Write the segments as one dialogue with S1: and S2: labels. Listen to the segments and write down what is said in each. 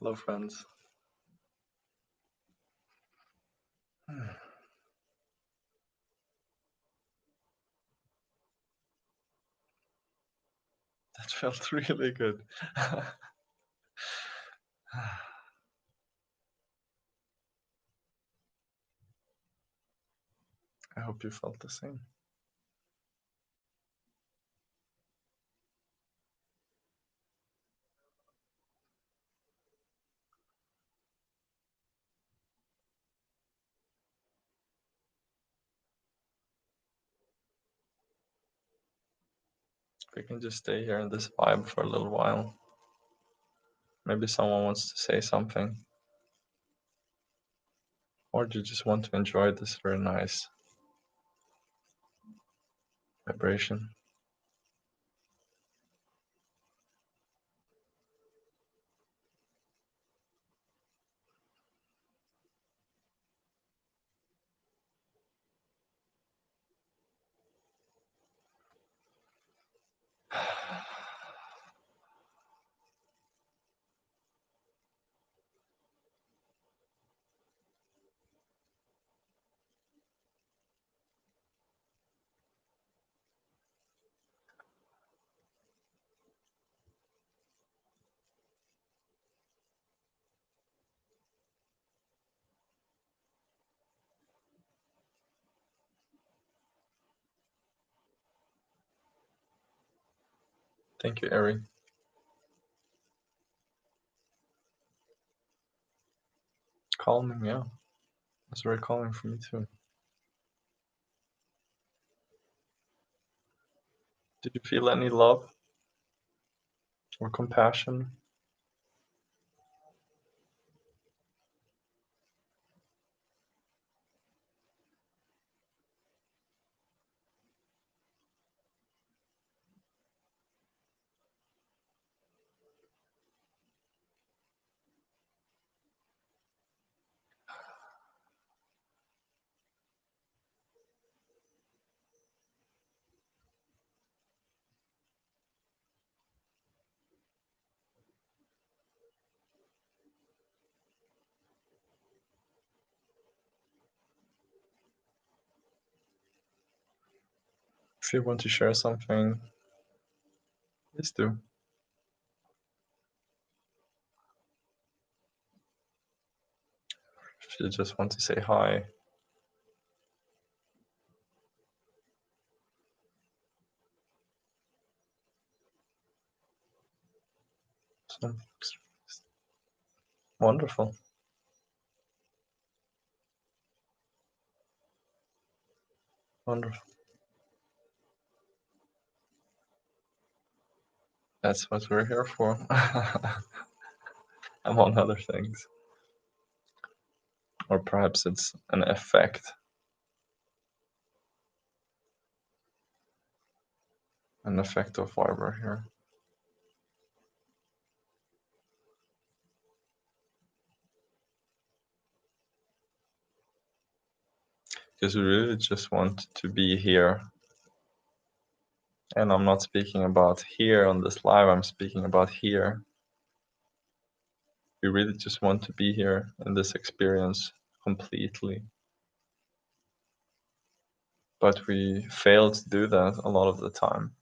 S1: Hello, friends. That felt really good. I hope you felt the same. We can just stay here in this vibe for a little while. Maybe someone wants to say something. Or do you just want to enjoy this very nice vibration? Thank you, Eri. Calming, yeah. It's very calming for me too. Did you feel any love or compassion? If you want to share something, please do. If you just want to say hi, so, wonderful. Wonderful. That's what we're here for. Among other things. Or perhaps it's an effect. An effect of why we're here. Because we really just want to be here. And I'm not speaking about here on this live, I'm speaking about here. We really just want to be here in this experience completely. But we fail to do that a lot of the time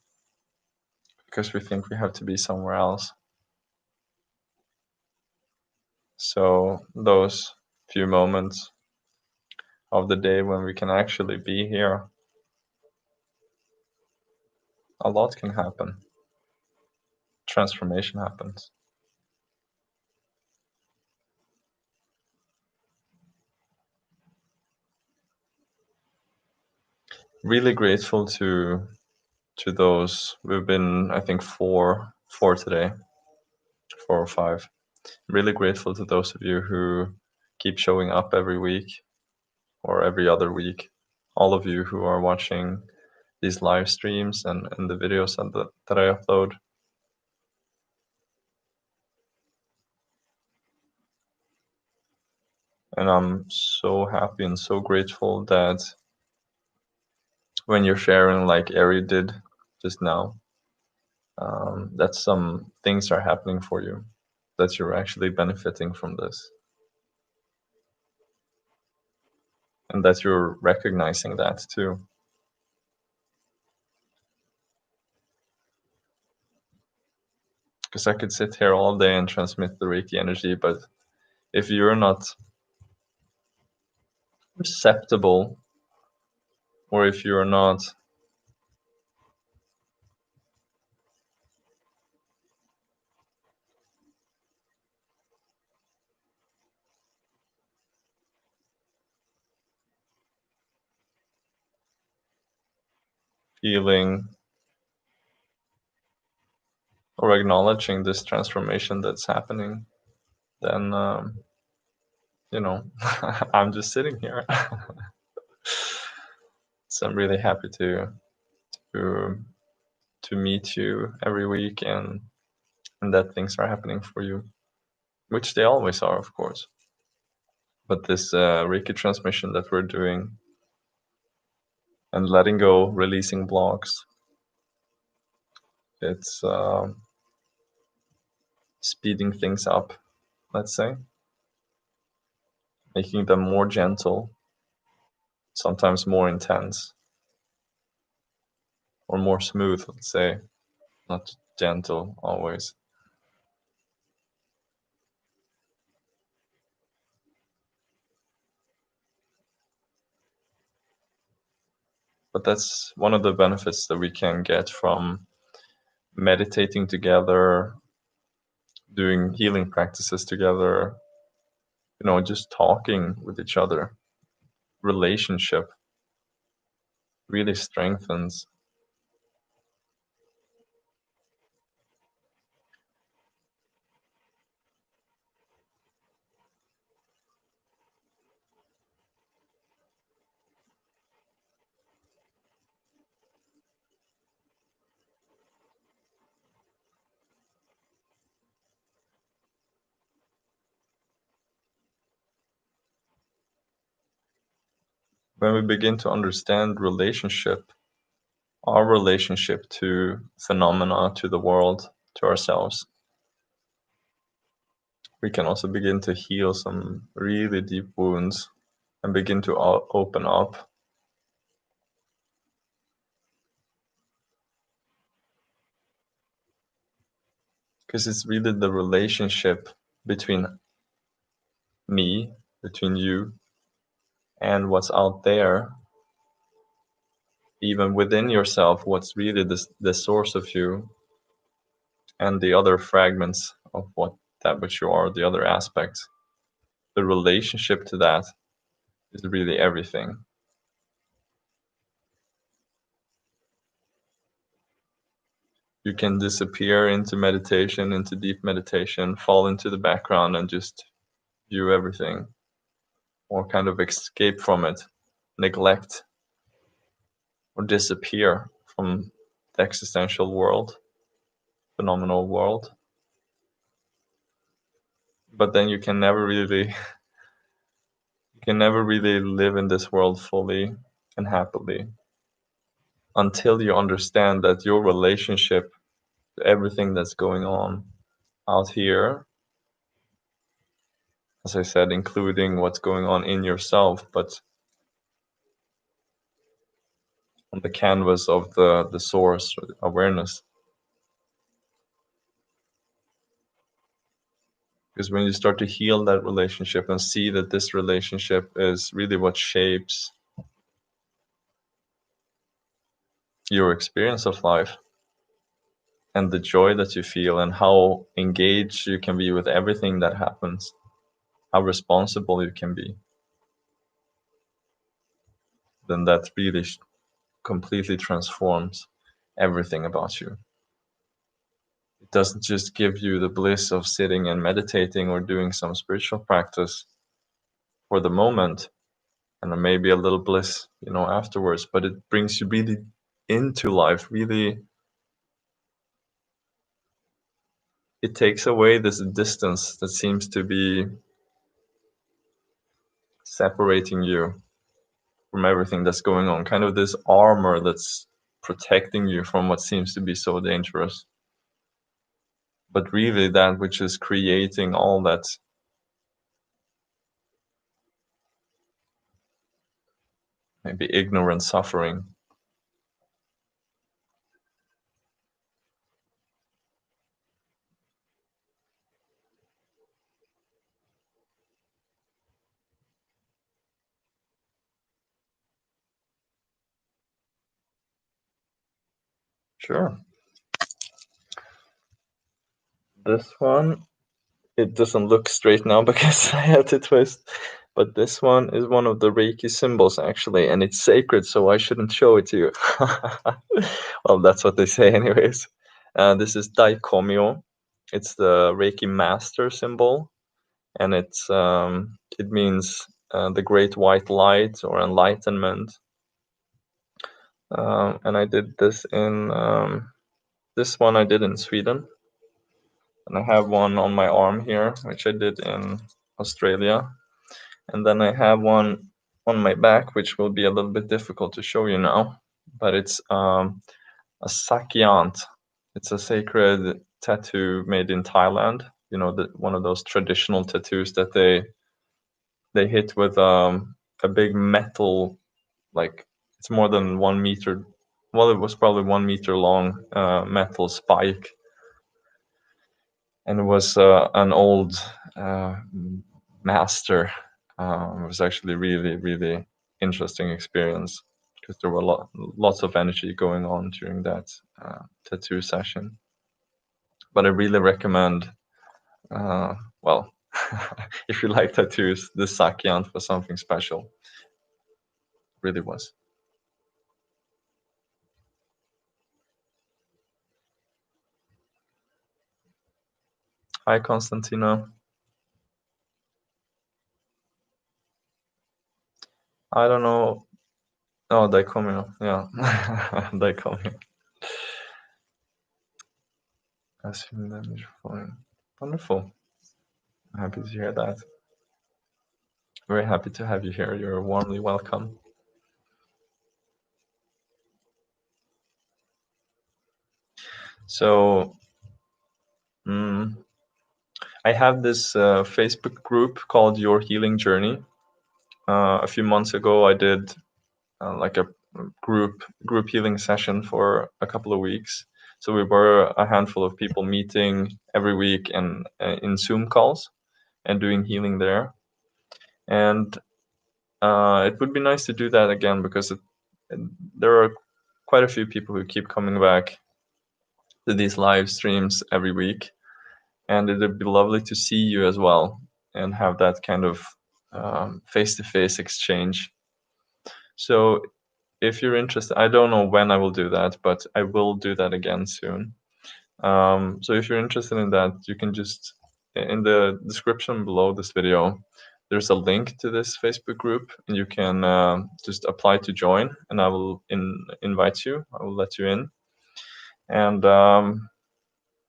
S1: because we think we have to be somewhere else. So those few moments of the day when we can actually be here, a lot can happen. Transformation happens. Really grateful to those. We've been, I think, four today, 4 or 5. Really grateful to those of you who keep showing up every week or every other week. All of you who are watching these live streams and the videos that I upload. And I'm so happy and so grateful that when you're sharing like Ari did just now, that some things are happening for you, that you're actually benefiting from this, and that you're recognizing that too. Because I could sit here all day and transmit the Reiki energy, but if you're not receptible, or if you're not feeling or acknowledging this transformation that's happening, then I'm just sitting here. So I'm really happy to to meet you every week, and that things are happening for you, which they always are, of course. But this Reiki transmission that we're doing and letting go, releasing blocks, it's speeding things up, let's say, making them more gentle, sometimes more intense, or more smooth, let's say, not gentle always. But that's one of the benefits that we can get from meditating together, doing healing practices together, just talking with each other. Relationship really strengthens. When we begin to understand our relationship to phenomena, to the world, to ourselves, we can also begin to heal some really deep wounds and begin to open up. Because it's really the relationship between me, between you, and what's out there, even within yourself, what's really the source of you, and the other fragments of that which you are, the other aspects. The relationship to that is really everything. You can disappear into meditation, into deep meditation, fall into the background and just view everything, or kind of escape from it, neglect, or disappear from the existential world, phenomenal world. But then you can never really live in this world fully and happily until you understand that your relationship to everything that's going on out here, as I said, including what's going on in yourself, but on the canvas of the source awareness. Because when you start to heal that relationship and see that this relationship is really what shapes your experience of life and the joy that you feel and how engaged you can be with everything that happens, how responsible you can be, then that really completely transforms everything about you. It doesn't just give you the bliss of sitting and meditating or doing some spiritual practice for the moment, and maybe a little bliss, afterwards, but it brings you really into life, really. It takes away this distance that seems to be separating you from everything that's going on, kind of this armor that's protecting you from what seems to be so dangerous. but really that which is creating all that maybe ignorant suffering. Sure. This one, it doesn't look straight now because I had to twist. But this one is one of the Reiki symbols actually, and it's sacred, so I shouldn't show it to you. Well, that's what they say, anyways. This is Daikomyo. It's the Reiki Master symbol, and it means the great white light or enlightenment. And I did this in this one I did in Sweden, and I have one on my arm here, which I did in Australia, and then I have one on my back, which will be a little bit difficult to show you now, but it's a sakyant. It's a sacred tattoo made in Thailand. You know, one of those traditional tattoos that they hit with a big metal, like it's more than 1 meter. Well, it was probably 1 meter long metal spike, and it was an old uh, master. It was actually really, really interesting experience because there were lots of energy going on during that tattoo session. But I really recommend, well, if you like tattoos, this Sakyant was something special. Really was. Hi, Constantina. I don't know. Oh, Daikomyo. Yeah. Daikomyo. Assume damage falling. Wonderful. I'm happy to hear that. Very happy to have you here. You're warmly welcome. So, mm, I have this Facebook group called Your Healing Journey. A few months ago, I did like a group healing session for a couple of weeks. So we were a handful of people meeting every week and in Zoom calls and doing healing there. And it would be nice to do that again because there are quite a few people who keep coming back to these live streams every week, and it'd be lovely to see you as well and have that kind of face-to-face exchange. So if you're interested, I don't know when I will do that, but I will do that again soon. So if you're interested in that, you can just, in the description below this video, there's a link to this Facebook group, and you can just apply to join, and I will invite you. I will let you in, and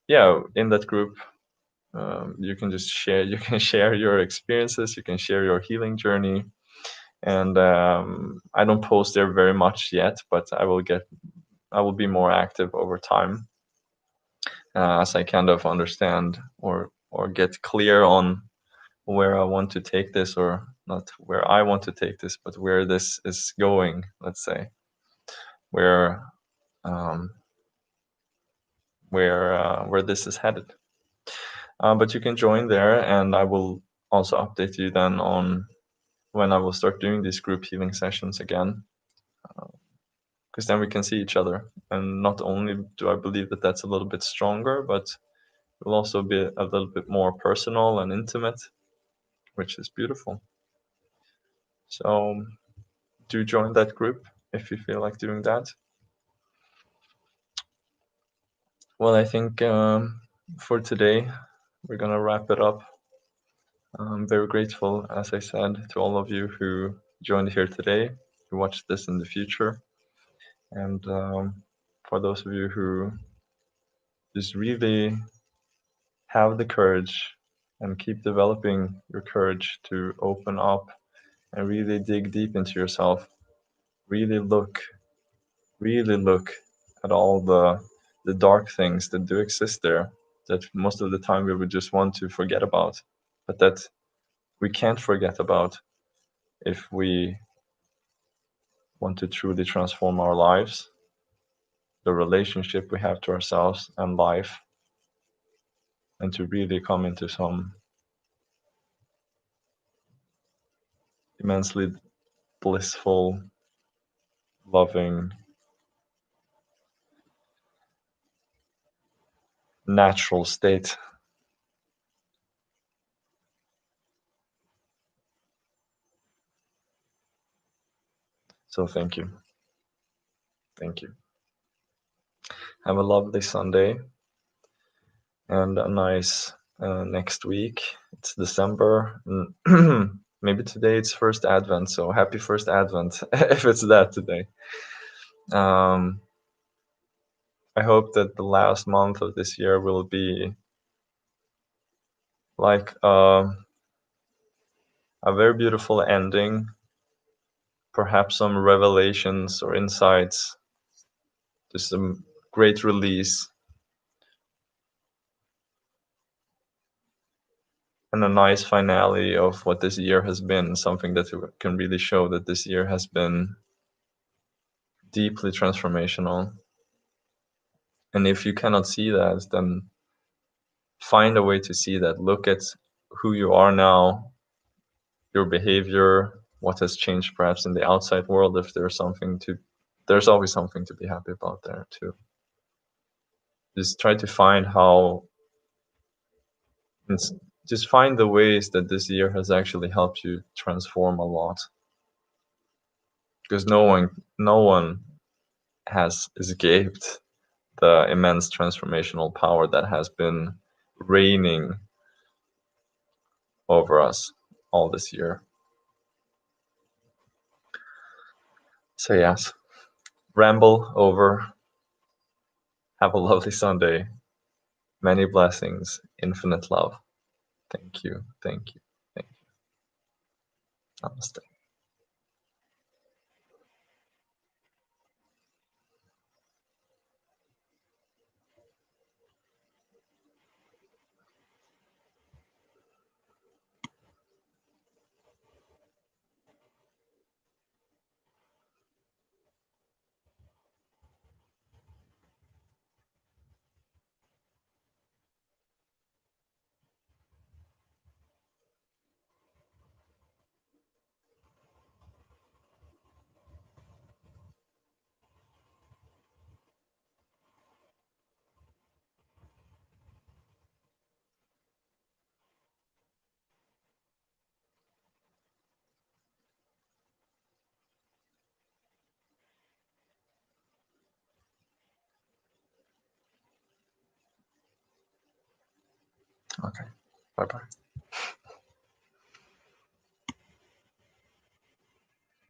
S1: yeah, in that group, you can just share. You can share your experiences. You can share your healing journey, and I don't post there very much yet, but I will be more active over time as I kind of understand or get clear on where I want to take this, or not where I want to take this, but where this is going. Let's say where um, where this is headed. But you can join there, and I will also update you then on when I will start doing these group healing sessions again, because then we can see each other. And not only do I believe that that's a little bit stronger, but it will also be a little bit more personal and intimate, which is beautiful. So do join that group if you feel like doing that. Well, I think for today, we're going to wrap it up. I'm very grateful, as I said, to all of you who joined here today, who watched this in the future. And for those of you who just really have the courage and keep developing your courage to open up and really dig deep into yourself, really look at all the dark things that do exist there, that most of the time we would just want to forget about, but that we can't forget about if we want to truly transform our lives, the relationship we have to ourselves and life, and to really come into some immensely blissful, loving, natural state. So thank you. Thank you. Have a lovely Sunday and a nice next week. It's December. Maybe today it's first Advent, so happy first Advent if it's that today. I hope that the last month of this year will be like a very beautiful ending, perhaps some revelations or insights, just some great release, and a nice finale of what this year has been, something that can really show that this year has been deeply transformational. And if you cannot see that, then find a way to see that. Look at who you are now, your behavior, what has changed perhaps in the outside world. If there's always something to be happy about there too. Just try to find just find the ways that this year has actually helped you transform a lot. Because no one has escaped the immense transformational power that has been reigning over us all this year. So yes, ramble over. Have a lovely Sunday. Many blessings, infinite love. Thank you, thank you, thank you. Namaste. Okay, bye bye.